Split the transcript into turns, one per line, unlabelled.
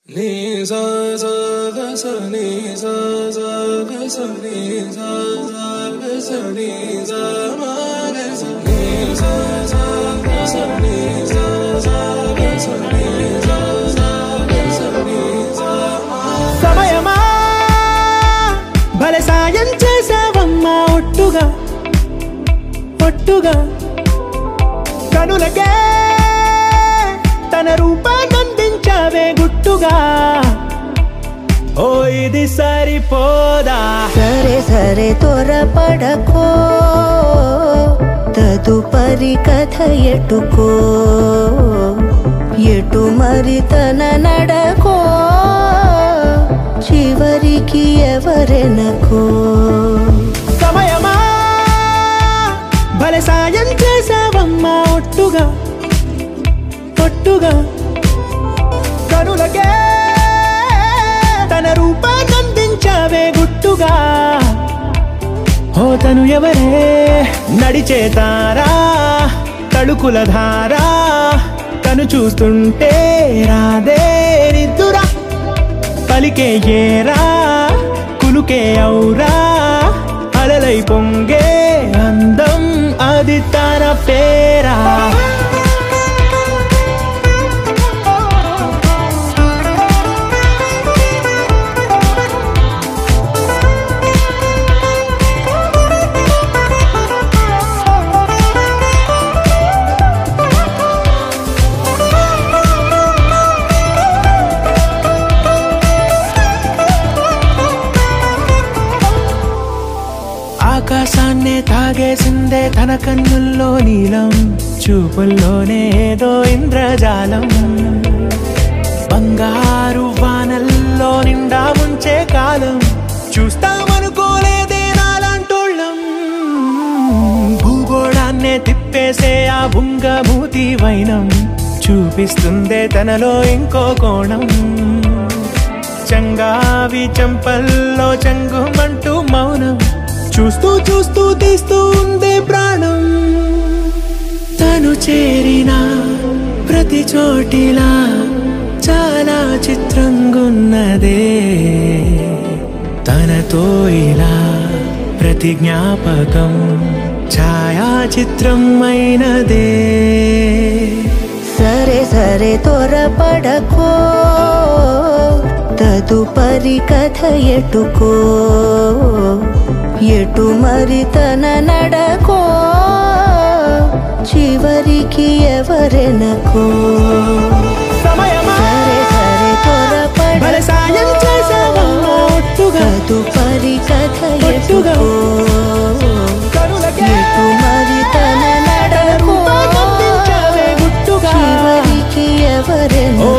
Ni sa sa ga sa ni sa sa ga sa ni sa sa ga sa ni sa ma ga sa ni sa sa ga sa ni sa sa ga sa ni sa sa ga sa ni sa ma
సమయమా భలే సాయం చేసావమ్మా ఒట్టుగా ఒట్టుగా కనులకే తన రూపాన్నందించావే గుట్టుగా ఓ ఇది సరిపోదా
సరే సరే త్వరపడకో తదుపరి కథ ఎటుకో ఎటు మరి తన నడకో చివరికి ఎవరెనకో
సమయమా భలే సాయం చేసావమ్మా ఒట్టుగా ఒట్టుగా కనులకే తన రూపాన్నందించావే గుట్టుగా ఓ తను ఎవరే నడిచే తారా తడుకుల ధారా తను చూస్తుంటే రాదే నిద్దురా పలికే ఏరా కులుకే ఔరా అలలై పొంగే అందం అది తన పేరా ఆకాశాన్నే తాగేసిందే తన కన్నుల్లో నీలం చూపుల్లోనే ఏదో ఇంద్రజాలం బంగారు వానల్లో నిండా ఉంచే కాలం చూస్తామనుకోలేదే నాలాంటోళ్ళం భూగోళాన్నే తిప్పేసే ఆ బుంగమూతి వైనం చూపిస్తుందే తనలో ఇంకో కోణం చంగావి చంపల్లో చంగుమంటూ మౌనం చూస్తూ చూస్తూ తీస్తూ ఉందే ప్రాణం తను చేరిన ప్రతి చోటిలా చాలా చిత్రంగున్నదే తనతో ఇలా ప్రతి జ్ఞాపకం ఛాయాచిత్రం అయినదే
సరే సరే త్వరపడకో తదుపరి కథ ఎటుకో ఎటు మరి తన నడకో చివరికి ఎవరెనకో సరే సరే త్వరపడకో
సాయం చేసావమ్మా ఒట్టుగా
తదుపరి కథ ఎటుకో
కనులకే
ఎటు మరి తన నడకో
గుట్టుగా
చివరికి ఎవరెనకో